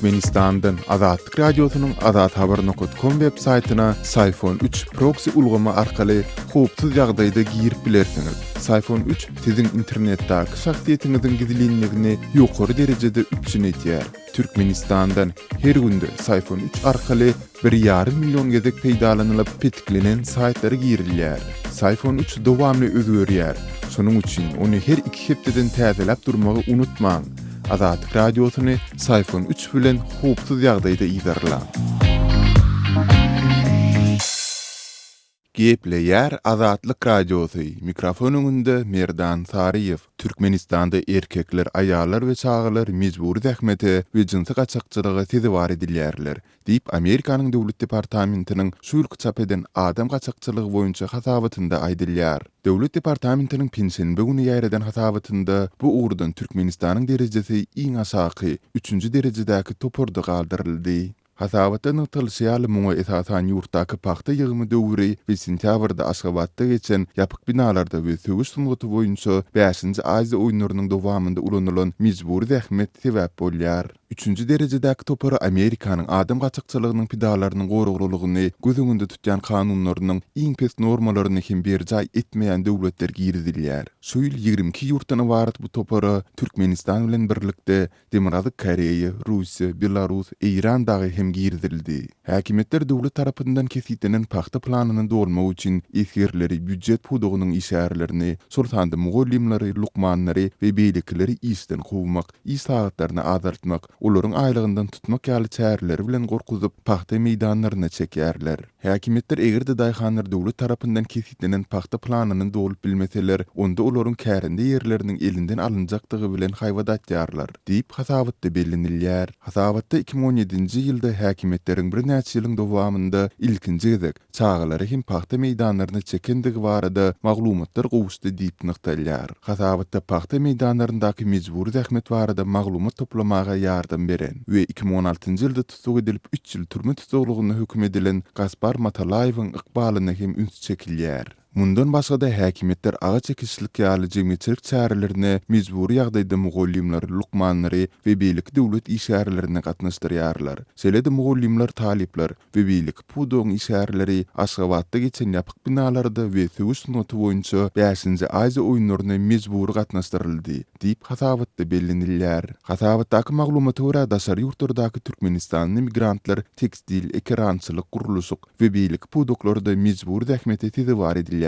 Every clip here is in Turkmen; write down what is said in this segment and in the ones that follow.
Türkmenistan'dan Azatlyk Radiosynyň azathabar.com web saytyna Sayfon 3 proxy ulgama arkaly howpsuz ýagdaýda girip bilersiňiz. Sayfon 3 siziň internetdäki şahsiýetiňiziň gizlinligini ýokary derejede üçin etýär. Türkmenistan'dan her günde Sayfon 3 arkaly 1,5 milyon gezek peýdalanylyp petiklenen saytlara girilýär. Sayfon 3 dowamly özgörýär. Şonuň üçin ony her 2 hepdeden täzelep durmagy unutmaň. Azatlyk Radiosyny Sayfon 3 bilen howpsuz ýagdaýda iýdarlaň. Gepleýär Azatlyk Radiosy. Mikrofon öňünde Merdan Saryýew. Türkmenistanda erkekler, aýallar we çagalar mejburi zähmete we jinsy gaçakçylyga sezibar edilýärler. Diýip Amerikanyň Döwlet Departamentiniň şu ýylky çap eden adam gaçakçylygy boýunça hasabatynda aýdylýar. Döwlet Departamentiniň pensiýany güni ýaýradan hasabatynda bu ugrdan Türkmenistanyň derejesi iň aşaky 3-nji derejedäki toporda galdyryldy. Hasabatda nıtılşyalı muňa esasan ýurtdaky paxta ýygymy döwri we sentýabrda Aşgabatda geçen ýapyk binalarda we söwüş sungaty boýunça 5-nji Aziýa oýunlarynyň dowamynda ulanylan mejburi zähmet sebäp bolýar. 3-nji derejedäki topara Amerikanyň adam gaçakçylygynyň pidalarynyň goruglygyny göz öňünde tutýan kanunlarynyň iň pes normalaryny hem berjay etmeýän döwletler girdilýär. Şu ýyl 22 ýurtdan ibaret bu topara Türkmenistan bilen birlikde Demokraty Koreýa, Russiýa, Belarus, Iran dagy hem girdildi. Häkimetler döwlet tarapyndan kesitenen paxta planyny dolmagy üçin esirleri büdjet pudugynyň işärlerini, sultanda mugallimleri, lukmanlary we beýlikleri isten gowmak, isagtlaryny azaltmak, olaryň aýlygyndan tutmak ýaly çäreleri bilen gorkuzyp paxta meýdanlaryna çekýärler. Häkimetler egerde daýhanlar döwlet tarapyndan kesitenen paxta planyny dolup bilmeseler, onda olaryň kärinde ýerleriniň elinden alynjakdygy bilen haýwadatýarlar, diýip hasabatda bellenilýär. Hasabatda 2017-nji ýylda häkimetleriň bir näçe ýylyň dowamynda ilkinji gezek çağalary hem paxta meýdanlaryna çekendigi barada maglumatlar gowuşdy diýip nykdalýar. Hasabatda paxta meýdanlaryndaky mejburi zähmet barada maglumat toplamaga ýardam beren we 2016-njy ýylda tutuk edilip 3 ýyl türme tutuklugyna hökm edilen Gaspar Matalaýewiň ykbalyna hem üns çekilýär. Mundan başga da häkimetler aga çekişlik ýaly jemgyýetçilik çärelerini mejburi ýagdaýda mugallimler, lukmanlary we beýlik döwlet işärelerini gatnaşdyrýarlar. Selede mugallimler, talipler we beýlik pudoň işäreleri Aşgabatda geçen ýapyk binalarda we söwüş sunaty boýunça 5-nji Aziýa oýunlaryna mejburi gatnaşdyryldy diýip hasabatda bellenilýär. Hasabatdaky maglumaty görä daşary ýurtlardaky Türkmenistanyň migrantlar tekstil, ekrançylyk, guruluşyk we beýlik pudoklarda mejburi zähmete sezibar edilýär.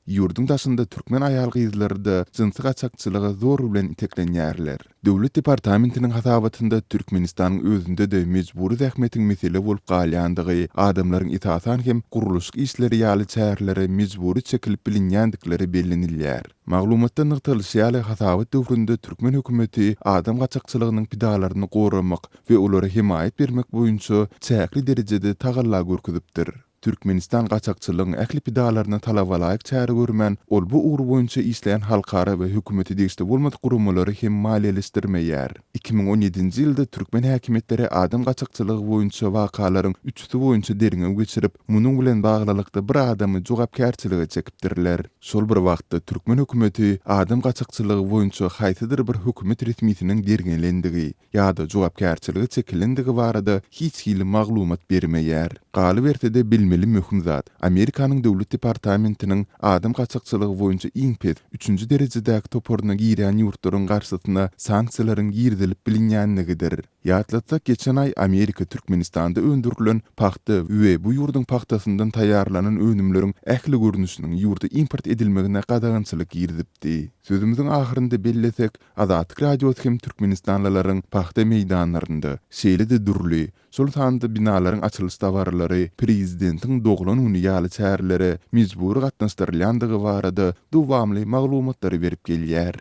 Ýurdun daşynda türkmen aýal gyzlary da jinsy gaçakçylyga zor bilen iteklenýärler. Döwlet Departamentiniň hasabatynda Türkmenistanyň özünde de mejburi zähmetiň mesele bolup galýandygy, adamlaryň itaatan hem guruluşyk işleri ýaly çärelere mejburi çekilip bilinýändikleri bellenilýär. Maglumatda nykdalşyaly hasabat döwründe türkmen hökümeti adam gaçakçylygynyň pidalaryny goramak we olary himayet bermek boýunça çäkli derejede tagalla görkezipdir. Türkmenistan gaçakçylygyň ähli pidalaryna talap alaýyk çäre görmän, ol bu ugru boýunça işleýän halkara we hökümeti degişde bolmadyk gurumlary hem maliýeleşdirmeýär. 2017-nji ýylda türkmen häkimetleri adam gaçakçylygy boýunça wakalaryň 3-si boýunça deriňe geçirip, munyň bilen baglylykda bir adamy jogapkärçilige çekipdirler. Şol bir wagtda türkmen hökümeti adam gaçakçylygy boýunça haýsydyr bir hökümet resmiýetiniň dergenlendigi ýa-da jogapkärçiligi çekilendigi barada hiç ýyly maglumat bermeýär. Galy berse-de bilmeli möhüm zat. Amerikanyň Döwlet Departamentiniň adam gaçakçylygy boýunça iň pes 3-nji derejedäki toporuny girýän ýurtlaryň garşysyna sanksiýalaryň girdilip bilinýänligidir. Ýatlatsak geçen ay Amerika Türkmenistanda öndürilen paxta we bu ýurdun paxtasyndan taýýarlanan önümleriň ähli görnüşiniň ýurda import edilmegine gadagynçylyk girdipdi. Sözümüziň ahyrynda bellesek, Azatlyk Radiosy hem Türkmenistanlylaryň paxta meýdanlarynda şeýle-de durly, sultanda binalaryň açylış dawarlary, prezidentiň doglan uny ýaly çärelere mejburi gatnaşdyrylýandygy barada dowamly maglumatlary berip gelýär.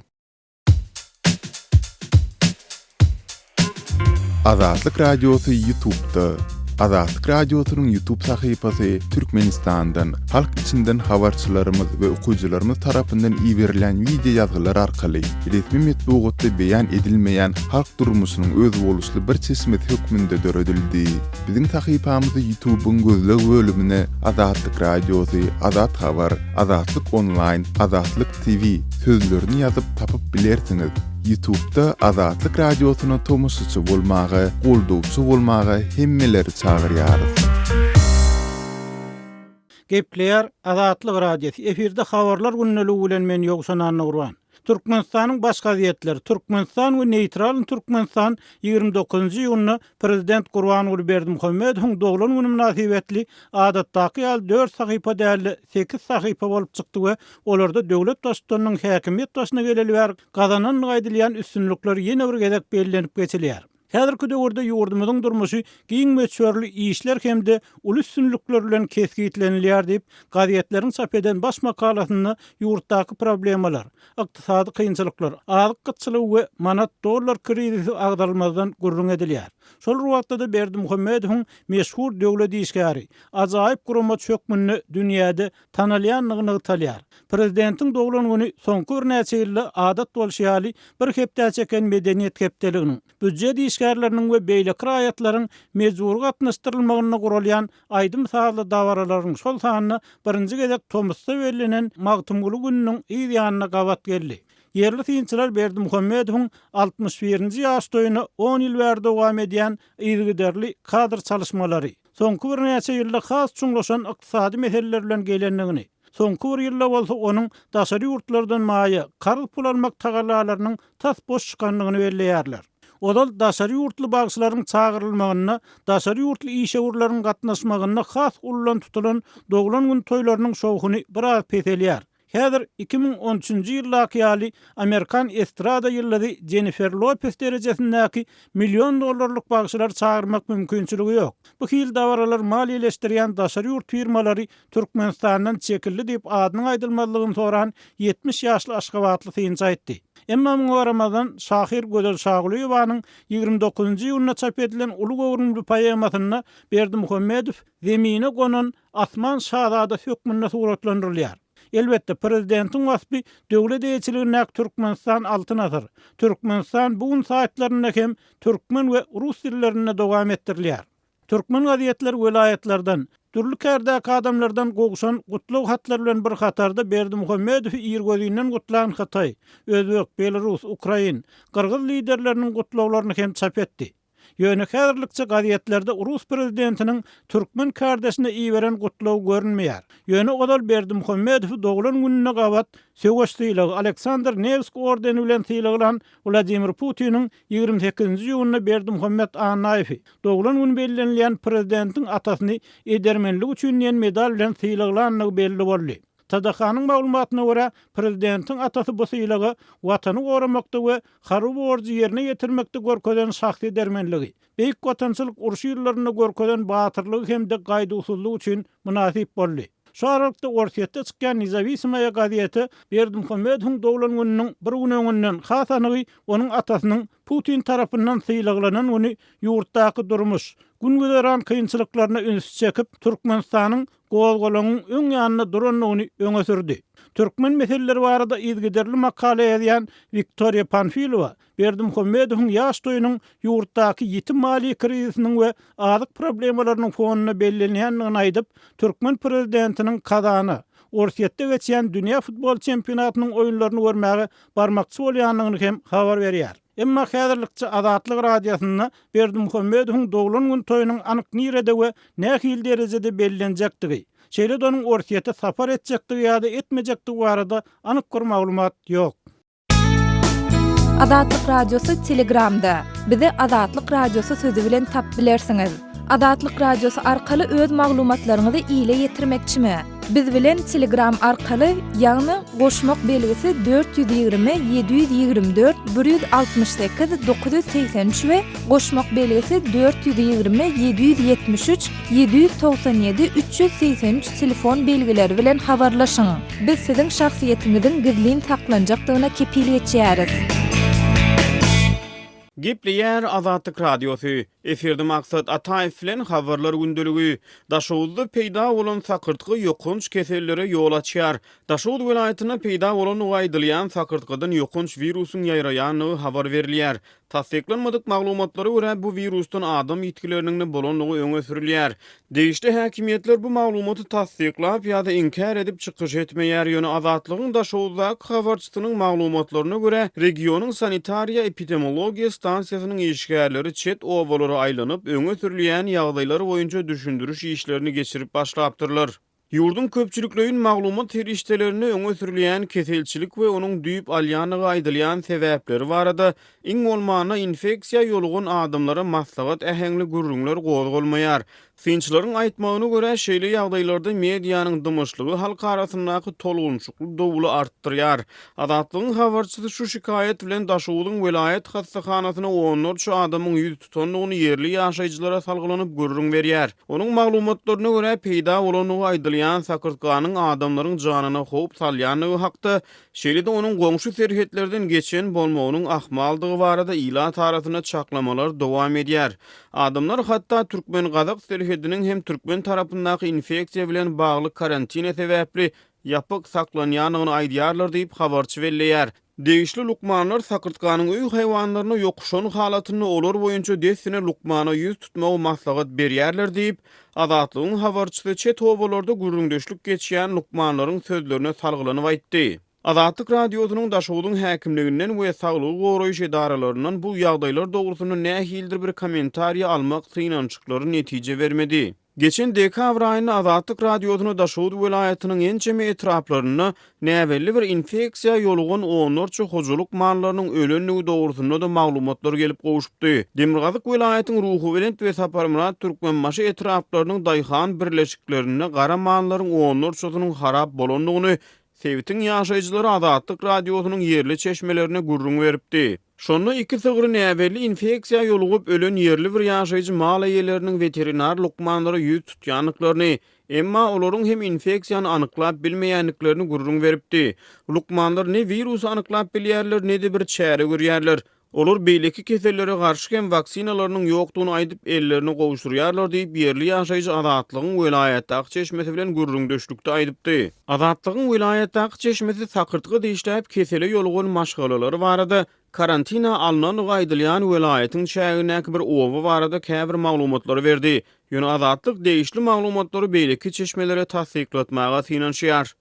Azatlyk Radiosy YouTube'da. Azatlyk Radiosynyň YouTube sahypasy Türkmenistandan, halk içinden habarçylarymyz we okuwçylarymyz tarapyndan iýerilen video ýazgylar arkaly resmi metbuatda beýan edilmeýän halk durmuşynyň öz boluşly bir çeşmet hökmünde döredildi. Biziň sahypamyzy YouTube'un gözleg bölümine Azatlyk Radiosy, Azat Habar, Azatlyk Online, Azatlyk TV sözlerini ýazyp tapyp bilersiňiz. YouTube'da Azatlyk Radiosyna tomusçy bolmagy, goldowçy bolmagy hemmeleri çagyrýarys. Gepleýär Azatlyk Radiosu. Efirde habarlar günneligi bilen men Ýogsan Annurwan. Türkmenistanyň baş gazetleri Türkmenistan we Neytral Türkmenistan 29-njy ýylyny Prezident Gurbanuly Berdimuhammedowyň doglan güni münasibetli adatdaky ýaly 4 sahypa däli 8 sahypa bolup çykdy we olarda döwlet başçylarynyň häkimiýet başyna geleli gazanan gaýdylýan üstünlikleri ýene bir gezek bellenip geçilýär. Häzirki döwürde ýurdumyzyň durmuşy giň meçhörli işler hemde uly üstünlikler bilen kesgitlenilýär diýip gazetleriň çap eden baş makalasyny ýurtdaky problemalar, ykdysady kynçylyklar, azyk kıtçylygy we manat dollar krizisi agdarylmazdan gurrun edilýär. Şol ruwatda da Berdimuhammedowyň meşhur döwlet işgäri ajaýyp gurama çökmünni dünýäde tanalýanlygyny talýar. Prezidentiň doglan güni soňky bir näçe ýylda adat bolşýaly bir hepde çeken medeniýet hepdeliginiň, büdjet işgärleriniň we beýleki raýatlaryň mejbur gatnaşdyrylmagyna gurulýan aýdym sazly dawaralaryň şol sanyny birinji gezek tomusda berilenen magtymguly gününiň ýa-ýanyna gawat geldi. Yerli synçylar Berdimuhammedowyň 61-nji ýaş toýuny 10 ýyl bäri dowam edýän ýygyderli kadr çalışmalary, soňky bir näçe ýylda has çuňlaşan ykdysady meseleler bilen gelenligini, soňky bir ýylda bolsa onuň daşary ýurtlardan maýy, karl pul almak tagalalarynyň tas boş çykanlygyny belleýärler. Odal daşary ýurtly bagçylaryň çagyrylmagyna, daşary ýurtly işe-urlaryň gatnaşmagyna has ulan tutulan doglan gün toýlarynyň şowhuny biraz peselýär. Häzir 2013-nji ýyldaky ýaly Amerikan estrada ýyldysy Jennifer Lopez derejesindäki $1 million bagçylar çagyrmak mümkinçiligi ýok. Bu hil dawaralar maliýeleşdirýän daşary ýurt firmalary Türkmenistandan çekildi diýip adynyň aýdylmazlygyny soran 70 ýaşly aşgabatly synçy aýtdy. Emma muňa Ramazan Şahir Gödel Şagulyewanyň 29-njy ýylyna çap edilen uly gowrunly poemasyna Berdimuhammedow zemine gonan Asman şahzada hökmünde suratlandyrylýar. Elbette prezidentiň wasfy döwlet eýçiligine Türkmenistan altyn asar. Türkmenistan bugun saatlaryna hem türkmen we rus dillerinde dowam etdirilýär. Türkmen gazetler welaýatlardan, türlü kärdäki adamlardan gogşan gutlaw hatlar bilen bir hatarda Berdimuhammedow ýergözinden gutlan Hatay, Özbek, Belarus, Ukrain, Kyrgyz liderleriniň gutlawlaryny hem çap etdi. Ýöne häzirlikçe gazetlerde Rus prezidentiniň türkmen kardeşine iýeren gutlaw görünmeýär. Ýöne odal Berdimuhammedow doglan gününe gawat söwüşdiýler Aleksandr Nevski ordeni bilen sylagylan Vladimir Putiniň 28-nji ýylyna Berdimuhammed Anaýew doglan gün bellenilýän prezidentiň atasyny edermenlik üçin ýen medal bilen sylagylanlygy belli boldy. Tadakanyň maglumatyna görä, prezidentiň atasy bu sylagy watany goramakda we harup borjy ýerine ýetirmekde görkezän şahsy dermenligi, beýik watançylyk uruş ýyllaryna görkezän batyrlygy hemde gaýdusuzlyk üçin münasip boldy. Şu aralykda ortaýatda çykýan Nizavismaya gazeti Berdimuhammedowyň doglan gününiň bir gün öňünden has anygy onuň atasynyň Putin tarapyndan sylagylanan güni ýurtdaky durmuş, gün-güzeran kynçylyklaryna üns çekip Türkmenistanyň gol-golanyň öň ýanyna duranlygyny öňe sürdi. Türkmen meseleleri barada ýygyderli makale ýazýan Viktoria Panfilova Berdimuhammedowyň ýaş toýunyň ýurtdaky ýetim mali krizisiniň we azyk problemalarynyň fonuna bellenýänligini aýdyp, Türkmen prezidentiniň kazany ortaýatda geçýän dünýä futbol çempionatynyň oýunlaryny görmäge barmakçy bolýanlygyny hem habar berýär. Emma häzirlikçe Azatlyk Radiosyna Berdimuhammedowyň doglan gün toýunyň anyk nirede we nähil derejede bellenjektigi, şeýle onuň ortaýata sapar etjektigi ýa-da etmejektigi barada anyk bir maglumat ýok. Azatlyk Radiosu Telegramda. Bizi Azatlyk Radiosu sözü bilen tap bilersiňiz. Azatlyk Radiosu arkaly öz maglumatlaryňyzy ýyla ýetirmekçimi? Biz bilen Telegram arkaly ýagny goşmak belgisi 420 724 168 983 we goşmak belgisi 420 773 797 383 telefon belgileri bilen habarlaşyň. Biz siziň şahsiýetiňiziň gizlin taklanjakdygyna kepil etýäris. Gepleýär Azatlyk Radiosu. Eferde maksat Ataýew bilen habarlar gündölügi. Daşowuzda peýda bolan sakyrtgy ýokunç kesellere ýol açýar. Daşowuz welaýatyna peýda bolan ugaýdylýan sakyrtgydan ýokunç wirusyň ýaýraýanyny habar berilýär. Tasdiklanmadyk maglumatlary görä bu wirusdan adam ýetkileriniň bolanlygy öňe sürilýär. Degişli häkimiýetler bu maglumaty tasdiklap ýa-da inkar edip çykyş etmeýär. Ýöne Azatlygyň Daşowuzdaky habarçysynyň maglumatlaryna görä regionyň sanitariýa epidemiologiýa stansiýasynyň işgärleri çet obalary aýlanyp öňe sürilýän ýagdaýlary boýunça düşündürüş işlerini geçirip başlapdyrlar. Ýurdun köpçülikleýin maglumat terişdelerini öňe sürilýän keselçilik we onuň düýüp alýanyga aýdylýan sebäpleri barada iň bolmana infeksiýa ýolugun adamlara maslahat ähengli gürrüňler gozgolmaýar. Finçlaryň aýtmagyna görä şeýle ýagdaýlarda mediýanyň dymyşlygy halk arasyndaky tolgunçlukly dowuly artdyrýar. Azatlygyň habarçysy şu şikaýet bilen Daşowuzyň welaýat hastahanasyna onlarça adamyň ýüz tutanlygyny yerli ýaşaýjylara salgylanyp gürrüň berýär. Onuň maglumatlaryna görä peýda bolanyny aýdylýan sakyrtkanyň adamlaryň janyna howp salýanyny hakda şeýle-de onuň goňşy serhetlerden geçen bolmagynyň ahmaldygy barada ila tarasyna çaklamalar dowam edýär. Adamlar hatda Türkmen-Gazak serhediniň hem Türkmen tarapyndaky infeksiýa bilen bagly karantina sebäpli ýapyk saklanýanyny aýdýarlar diýip habarçy belleýär. Degişli lukmanlar sakyrtkanyň öý haýwanlaryna ýokuşan halatyny olar boýunça desine lukmana ýüz tutmagy maslahat berýärler diýip Azatlygyň habarçysy çet obalarda gürrüňdeşlik geçýän lukmanlaryň sözlerine salgylanyp aýtdy. Azatlyk Radiosynyň Daşowuzyň häkimliginden we saglyk goraýyş edaralarynyň bu ýagdaýlar dogrusynda nähildir bir kommentariýa almak synançyklary netije bermedi. Geçen dekabr aýyny Azatlyk Radiosyna Daşowuz welaýatynyň ençeme etraplaryna näwelli bir infeksiýa ýolugun onlarça hojuluk mallarynyň ölenligi dogrusynda da maglumatlar gelip gowuşupdy. Demirgazyk welaýatynyň Ruhubelend we Saparmurat Türkmenbaşy etraplarynyň daýhan birleşiklerine gara mallaryň onlarçasynyň harap bolanlygyny Sewitin ýaşaýjylary Azatlyk Radiosynyň yerli çeşmelerine gürrüň beripdi. Şonda iki sygyry näwelli infeksiýa ýolugup ölen yerli bir ýaşaýjy mal eýeleriniň veterinar lukmanlary ýüz tutýanlyklaryny, emma olaryň hem infeksiýany anyklap bilmeýänliklerini gürrüň beripdi. Lukmanlar ne virus anyklap bilýärler, ne de bir çäre görýärler. Olar beýleki kesellere garşy hem vaksinalarynyň ýokdugyny aýdyp ellerini gowuşdurýarlar diýip yerli ýaşaýjy Azatlygyň welaýatdaky çeşmesi bilen gürrüňdeşlikde aýdypdy. Azatlygyň welaýatdaky çeşmesi sakyrtgy diýişläp kesele ýolugun maşgalalary barada karantina alnanyny aýdylýan welaýatyň şäherindäki bir oba barada käbir maglumatlary berdi. Ýöne Azatlyk degişli maglumatlary beýleki çeşmelere tasdiklatmaga synanýar.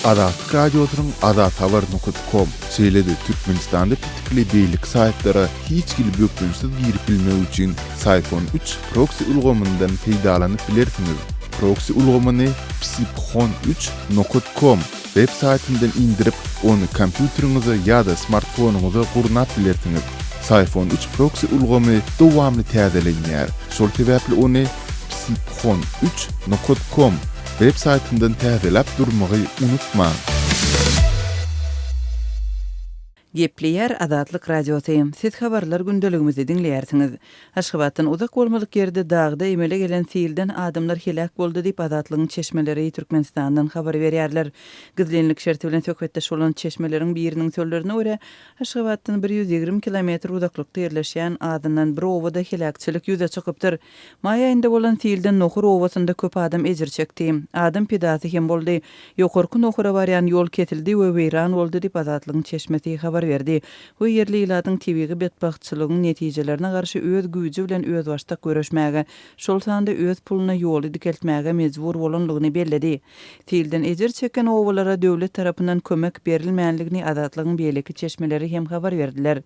Azatlyk Radiosynyň azathabar.com şeýle-de Türkmenistanda pitikli beýlik saýtlara hiç gili bökünsiz girip bilmek üçin Sayfon 3 proxy ulgamyndan peýdalanyp bilersiňiz. Proxy ulgamyny psipxon3.com web saýtyndan indirip onu kompýuteriňize ýa-da smartfonuňyza gurnap bilersiňiz. Sayfon 3 proxy ulgamy dowamly täzelenýär. Şol sebäpli onu psipxon3.com web saýtyndan täzelep durmagy unutma. Gepleýär Azatlyk Radiosu. Siz habarlar gündeligimizi dinleýärsiňiz. Aşgabatdan uzak bolmalyk ýerde dagda emele gelen fiilden adamlar helak boldy diýip Azatlygyň çeşmeleri Türkmenistandan habar berýärler. Gizlenlik şerti bilen söhbetdeş bolan çeşmeleriň biriniň sözlerine görä, Aşgabatdan 120 km uzaklykda ýerleşýän adamdan bir owada helakçylyk ýüze çykypdyr. Maý aýynda bolan fiilden Nohur owasynda köp adam ejir çekdi. Adam pedasy hem boldy. Ýokarky Nohura barýan ýol ketildi we weýran boldy diýip Azatlygyň çeşmesi habar berdi. Bu yerli iladyň TV-ge betbagçylygyň netijelerine garşy öz güýji bilen öz başda görüşmäge, şol sanda öz puluna ýol dikeltmäge mejbur bolanlygyny belledi. Fiilden ejir çeken owalara döwlet tarapyndan kömek berilmänligini Azatlygyň beýleki çeşmeleri hem habar berdiler.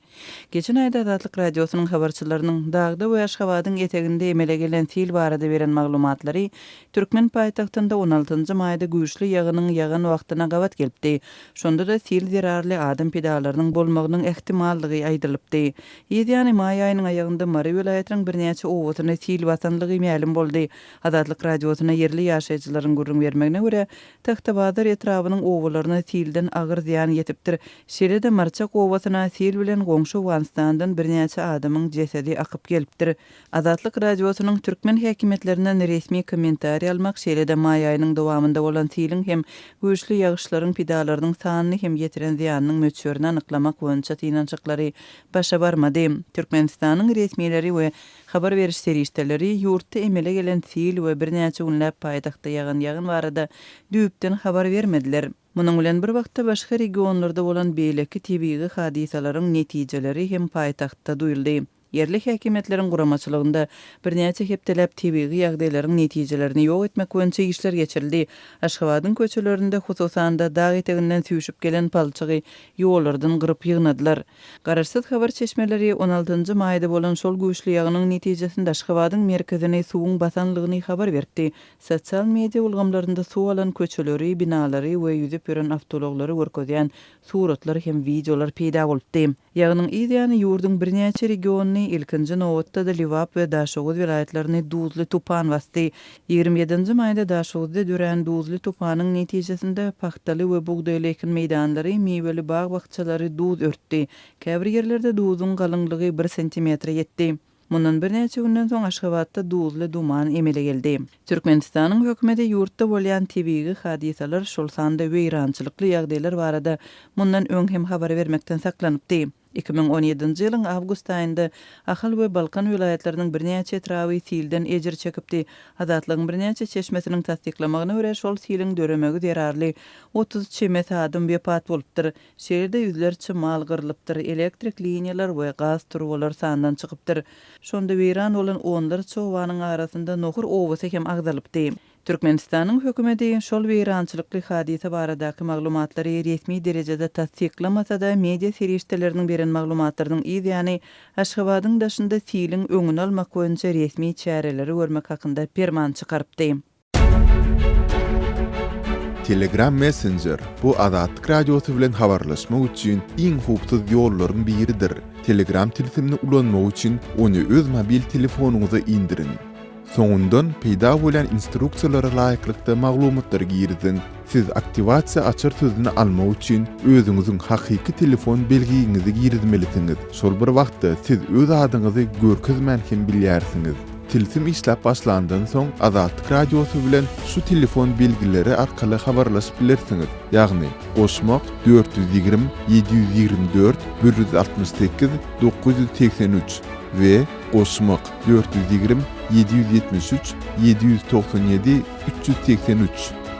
Geçen aýda Azatlyk Radiosynyň habarçylarynyň dagda we Aşgabatyň eteginde emele gelen fiil barada beren maglumatlary Türkmen paýtagtynda 16-njy maýda güýçli ýagynyň ýagan wagtyna gawat gelipdi. Şonda da fiil zerarly adam pedalarynyň ýaşarynyň bolmagynyň ähtimallygy aýdylypdy. Ýedi may aýynyň aýagynda Mary welaýatynyň birnäçe owatyny sil watanlygy ma'lum boldy. Adatlyk radiosyna yerli ýaşaýjylaryň gurrun bermegine görä, Taxtabazar etrawynyň owalaryna silden agyr ziýan ýetipdir. Şeride Marçak owatyna sil bilen goňşy Awganistandan birnäçe adamyň jesedi akyp gelipdir. Adatlyk radiosynyň türkmen häkimetlerinden resmi kommentari almak şeride may aýynyň dowamında bolan silin hem güýçli ýagyşlaryň pidalarynyň sanyny hem ýetiren ziýanynyň möçürini anyklamak boýunça tynançyklary başa barmady. Türkmenistanyň resmileri we habar beriş serişdeleri ýurtda emele gelen sil we birnäçe günläp paýtagtda ýagan barada düýpden habar bermediler. Munyň bilen bir wagtda başga regionlarda bolan beýleki tebii hadisalaryň netijeleri hem paýtagtda duýuldy. Yerli häkimetleriň guramaçylygynda birnäçe hepdelep tebii ýagdaýlaryň netijelerini ýok etmek boýunça işler geçirildi. Aşgabatyň köçelerinde hususan da dağ eteginden süýşüp gelen palçygy ýollardan gyryp ýygnadylar. Garaşsyz habar çeşmeleri 16-njy maýda bolan şol güýçli ýagynyň netijesinde Aşgabatyň merkezine suwuň basanlygyny habar berdi. Sosial media ulgamlarynda suw alan köçeleri, binalary we ýüzüp ýören awtologlary görkezýän suratlar hem videolar peýda bolupdy. Ýagynyň ýa-da ýurdun birnäçe regiony ilkinji nowatda da Liwap we Daşowuz vilayetlerini duzly tupan bastı. 27-nji maýda Daşowuzda dören duzly tupanyň netijesinde paxtaly we bugdaýly ekin meýdanlary, meýweli bag bagçalary duz örtdi. Käbir ýerlerde duzyň galynlygy 1 sm ýetdi. Mundan birnäçe günden soň Aşgabatda duzly duman emele geldi. Türkmenistanyň hökümeti ýurtda bolýan tebii hadisalar şol sanda weýrançylykly ýagdaýlar barada mundan öň hem habar bermekden saklanypdy. 2017-nji ýylyň awgust aýynda Ahal we Balkan vilayetleriniň birnäçe etrawy silden ejir çekipdi. Adatlygyň birnäçe çeşmesiniň tasdiklamagyna görä şol silin döremegi zerarly 30 çemet adam wepat bolupdyr. Şeýerde ýüzlerçe mal gyrylypdyr, elektrik liniýalar we gaz turbalar sandan çykypdyr. Şonda weýran bolan onlarça owanyň arasynda nohur owasy hem agdalypdy. Türkmenistanyň hökümeti şol weýrançylykly hadisa baradaky maglumatlary resmi derejede tasdiklamasa da media serişdeleriniň beren maglumatlarynyň ýa-ni Aşgabatyň daşynda silin öňüni almak boýunça resmi çäreleri görmek hakynda perman çykarypdy. Telegram Messenger bu Adatlyk radiosu bilen habarlaşmak üçin iň hupsuz ýollaryň biridir. Telegram tilsimini ulanmak üçin onu öz mobil telefonuňyza indirin. Soňundan peýda bolan instruksiýalara laýyklykda maglumatlar girdin. Siz aktivasiýa açar sözüni almak üçin özüňiziň hakyky telefon belgiňizi girdmelisiniz. Şol bir wagtda siz öz adyňyzy görkezmän hem bilýärsiňiz. Tilsim işläp başlandan soň Adatlyk radiosu bilen şu telefon belgileri arkaly habarlaşyp bilersiňiz. Ýagny goşmak 420 724 168 983 we goşmak 420 773 797 383.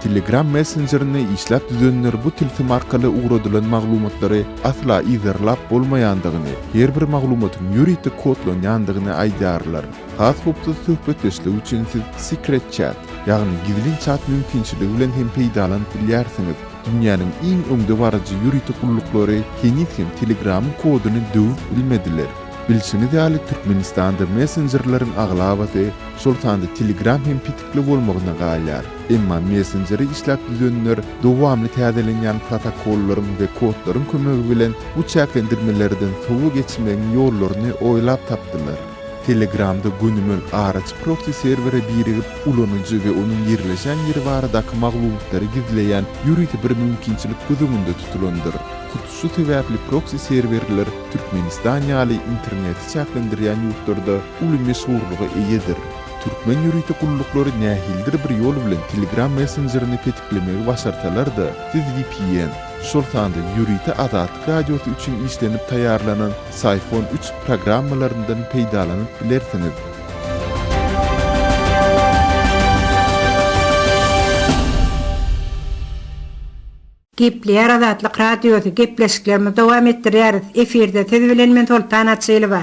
Telegram Messenger'ine işläp düzenler bu tilsim arkaly ugradylan maglumatlary asla izarlap bolmaýandygyny, her bir maglumatyň ýürüýte kodlanýandygyny aýdarlar. Has hupsuz söhbetleşlik üçin siz secret chat, ýagny gizlin chat mümkinçiligi bilen hem peýdalanyp bilýärsiňiz. Dünýäniň iň öňde barajy ýürüýte gullyklary hem Telegram koduny döwüp bilmediler. Bilşini däli Türkmenistanda messengerlaryň aglabaty şol sanda Telegram hem pitikli bolmagyna galýar. Emma messengeri işläp düzenler dowamly täzelenýän protokollaryň we kodlaryň kömegi bilen bu çäklendirmelerden sowu geçmegiň ýollaryny oýlap tapdylar. Telegramda günümün araç proxy servere birigip ulanıcı ve onun yerleşen yeri baradaky maglumatları gizleyen ýürüýte bir mümkinçilik gözüňünde tutulandyr. Şu sebäpli proxy serverler Türkmenistan ýaly interneti çäklendirýän ýurtlarda uly meşhurlygy eýedir. Türkmen ýürüýte gullyklary nähildir bir ýol bilen Telegram messengerini tetiklemegi başarsalar da siz VPN, şol sanda ýürüýte Adatlyk radiosu üçin işlenip taýýarlanan Sayfon 3 programmalaryndan peýdalanyp bilersiňiz. Gepleýär Adatlyk radiosu gepleşiklerimizi dowam etdirýäris. Efirde siz bilen men Sultan Atçylyba.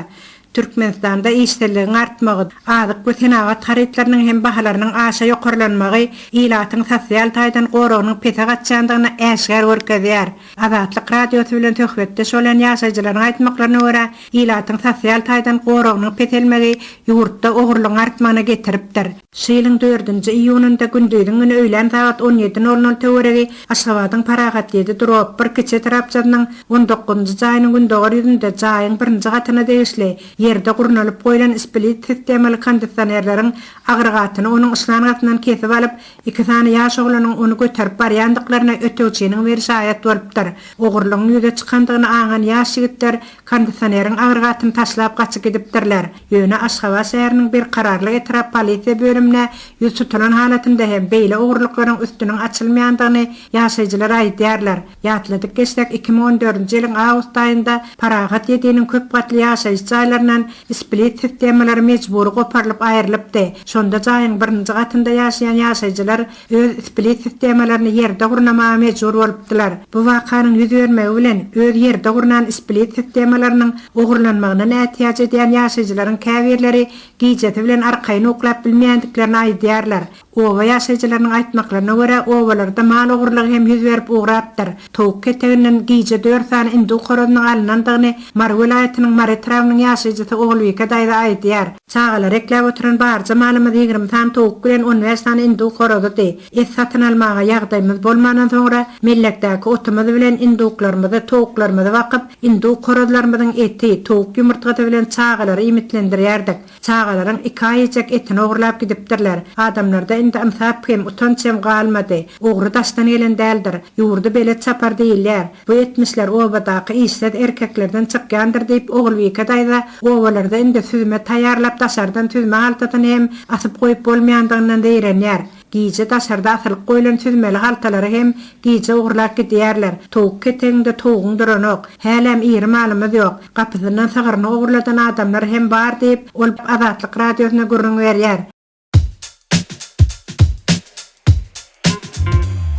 Türkmenistanda işçiligiň artmagy, azyk we senagat haritlarynyň hem bahalarynyň aşa ýokarlanmagy ilatyň sosial taýdan goragynyň pese gatjandygyny äşgär görkezýär. Adatlyk radiosu bilen töhbetde şolan ýaşaýjylaryň aýtmaklaryna görä, ilatyň sosial taýdan goragynyň peselmegi ýurtda ogurlygyň artmagyna getiripdir. Şeýlyň 4-nji iýununda gündüzüň öýlen saat 17:00 töweregi Aşgabatyň Paragat ýedi durap bir kiçe tarapçanyň 19-njy jaýynyň gündöger ýüzünde jaýyň birinji gatyna degişli ýerde gurnalyp goýulan split sistemaly kondisionerleriň agregatyny onuň ıslan gatyndan kesip alyp 2 sany ýaş oglanyň onu göterip barýandyklaryna ötewçiniň beri şaýat bolupdyr. Ogurlygyň ýüze çykandygyny aňan ýaş ýigitler kondisioneriň agregatyny taşlap gaçyp gidipdirler. Ýöne Aşgabat şäheriniň bir kararly etrap polisiýa bölümine ýüz tutulan halatynda hem beýle ogurlyklaryň üstüniň açylmaýandygyny ýaşaýjylar aýdýarlar. Ýatladyk geçsek 2014-nji ýylyň awgust aýynda Paragat ýediňiň köp gatly ýaşaýyş jaýlarynyň split sistemalary mejburi goparylyp aýrylypdy. Şonda jaýyň birinji gatynda ýaşaýan ýaşaýjylar öz split sistemalaryny ýerde gurnamaga mejbur bolupdylar. Bu wakanyň ýüz bermegi bilen öz ýerde gurnan split sistemalarynyň ogurlanmagyna nätiýaje edýän ýaşaýjylaryň käbirleri giýjeti bilen arkaýyny oklap bilmeýändiklerini aýdýarlar. Owa ýaşaýjylarynyň aýtmaklaryna görä owalarda mal ogurlygy hem ýüz berip ugrapdyr. Towuk keteginden giýje 4 sany indu korodynyň alynandygyny Mar welaýatynyň Mar etramynyň ýaşaýjysy Ogulbeka daýda aýdýar. Çağalar eklep oturan barja malymyz 20 sany towuk bilen 15 sany indu korody. Et satyn almaga ýagdaýymyz bolmandan soňra mellekdäki otymyz bilen induklarymyzy, towuklarymyzy wakyp indu korodylarymyzyň eti, towuk ýumurtgaty bilen çağalary imitlendirýärdik. Çağalaryň 2 aýjak etini ogurlap gidipdirler. Adamlarda indi amsap hem utanç hem galmady. Ogry daşdan gelen däldir. Ýurdu bele çapar diýiller. Bu etmişler obadaky işlet erkeklerden çykýandyr diýip Ogulbeka daýda owalarda indi süzme taýýarlap daşardan süzme haltadan hem asyp goýup bolmaýandygyndan diýrenýär. Giýje daşarda asylyp goýulan süzmeli haltalary hem giýje ogurlap gidýärler. Towuk keteňde towugyň duranok, hälem ýeri malymyz ýok. Gapysynyň sagyryny ogurladan adamlar hem bar diýip ol Azatlyk radiosyna gurrun berýär.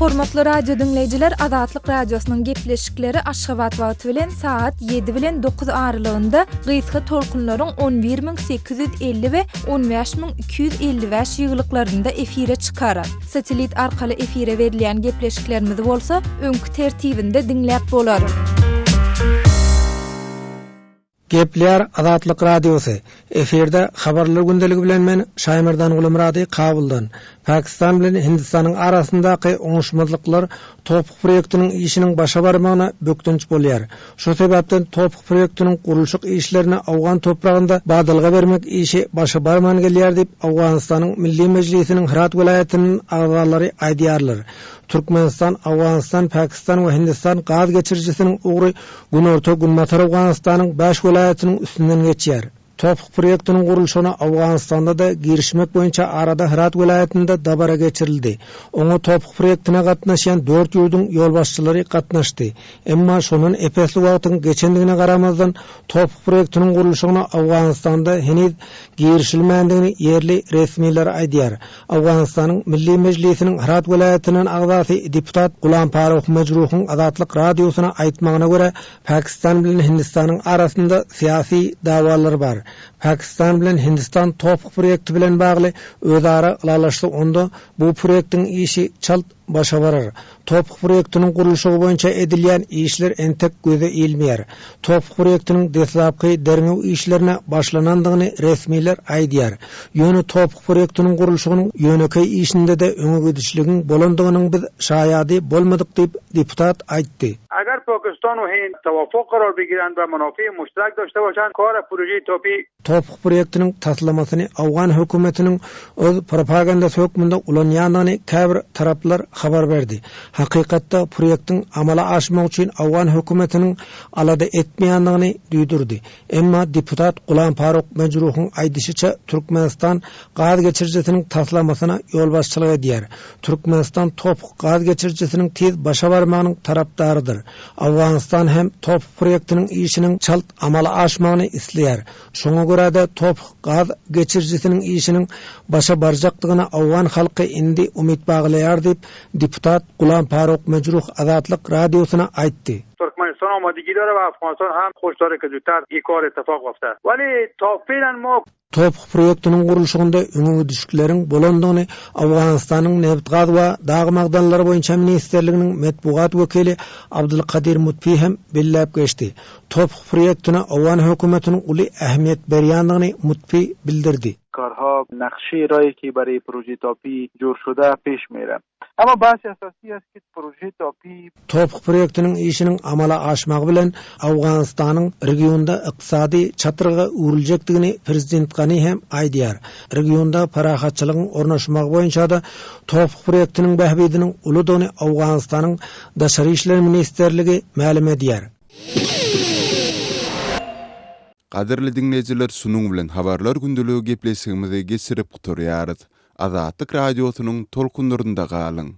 Hormatly radio dinleyijiler, Azatlyk radiosynyň gepleşikleri Aşgabat wagty bilen saat 7 bilen 9 aralygynda gysga tolkunlaryň 11850 we 15255 ýyglyklarynda efire çykarar. Satelit arkaly efire berilýän gepleşiklerimiz bolsa öňkü tertibinde dinläp bolar. Gepler Azatlyk radiosu. Eferde habarlar gündeligi bilen men Şaýmyrdan Gulumrady Kabuldan. Pakistan bilen Hindistanyň arasyndaky oňuşmazlyklar topuk proýektiniň işiniň başa barmagyna bökdünç bolýar. Şu sebäpden topuk proýektiniň gurulşyk işlerini Awgan topragynda badalga bermek işi başa barman gelýär diýip Awganystanyň Milli Mejlisiniň Herat welaýatynyň agzalary aýdýarlar. Türkmenistan, Awganistan, Pakistan we Hindistan gaz geçirjisiniň ugry günorta günmatar Awganystanyň 5 welaýatynyň üstünden geçýär. Topuk proýektiniň gurulşyna Awganystanda da girişmek boýunça arada Herat welaýatynda dabara geçirildi. Oňa topuk proýektine gatnaşan 4 ýurduň ýolbaşçylary gatnaşdy. Emma şonun epesli wagtyň geçendigine garamazdan topuk proýektiniň gurulşyna Awganystanda heniz girişilmändigini yerli resmiler aýdýar. Awganystanyň Milli Mejlisiniň Herat welaýatynyň agzasy deputat Gulam Faruk Majruhyň Azatlyk radiosyna aýtmagyna görä Pakistan bilen Hindistanyň arasynda syýasy dawalar bar. Pakistan bilen Hindistan topuk proýekti bilen bagly özara ılalaşdy. Onda bu proýektiň işi çalt başa barar. Topuk proýektiniň gurulşy boýunça edilýän işler entek göze ilmeýär. Topuk proýektiniň deslapky derňew işlerine başlanandygyny resmiler aýdýar. Ýöne topuk proýektiniň gurulşynyň ýönekey işinde de öňügidişligiň bolandygynyň biz şaýady bolmadyk diýip deputat aýtdy. اگر پاکستان و هند توافق قرار بگیرند و منافع مشترک داشته باشند کار پروژه توپی Topuk proýektiniň taslamasyny Awgan hökümetiniň öz propagandasy hökmünde ulanýandygyny käbir taraplar habar berdi. Hakykatda proýektiň amala aşmak üçin Awgan hökümetiniň alada etmeýändigini duýdurdy. Emma deputat Gulam Faruk Majruhyň aýdyşyça Türkmenistan gaz geçirjisiniň taslamasyna ýolbaşçylyk edýär. Türkmenistan topuk gaz geçirjisiniň tez başa barmagynyň tarapdarydyr. Awganistan hem topuk proýektiniň işiniň çalt amala aşmagyny isleýär. Şoňa görä de topuk gaz geçirjisiniň işiniň başa barjakdygyna Awgan halky indi umid baglaýar diýip deputat Gulam Faruk Majruh Azatlyk radiosyna aýtdy. ترکمنستان آمادگی داره و افغانستان هم خوش داره که زودتر این کار اتفاق بیفته ولی تا فعلا ما Topuk proýektiniň gurulşygynda öňüňe düşükleriň bolandygyny Awganystanyň neft gaz we dağ magdanlary boýunça ministerliginiň metbuat wekili Abdulkadir Mutfi hem belläp geçdi. Topuk proýektine Awgan hökümetiniň uly ähmiýet berýändigini Mutfi bildirdi. کارها نقشه رایی که برای پروژه تاپی جور شده پیش میره. اما بحث اساسی است که پروژه تاپی Topuk proyektinin işinin amala aşmagy bilen Awganistanyň regionda ykdysady çatyrga uruljekdigini prezident Gani hem aýdýar. Regionda parahatçylygyň ornaşmagy boýunça da Topuk proyektiniň bähbidiniň uly dony Awganistanyň Daşary işler ministerligi ma'lum edýär. Qadirli dinleyijiler, şunuň bilen habarlar gündüligi gepleşigimizi geçirip guturýarys. Azatlyk radiosynyň tolkunlarynda galyň.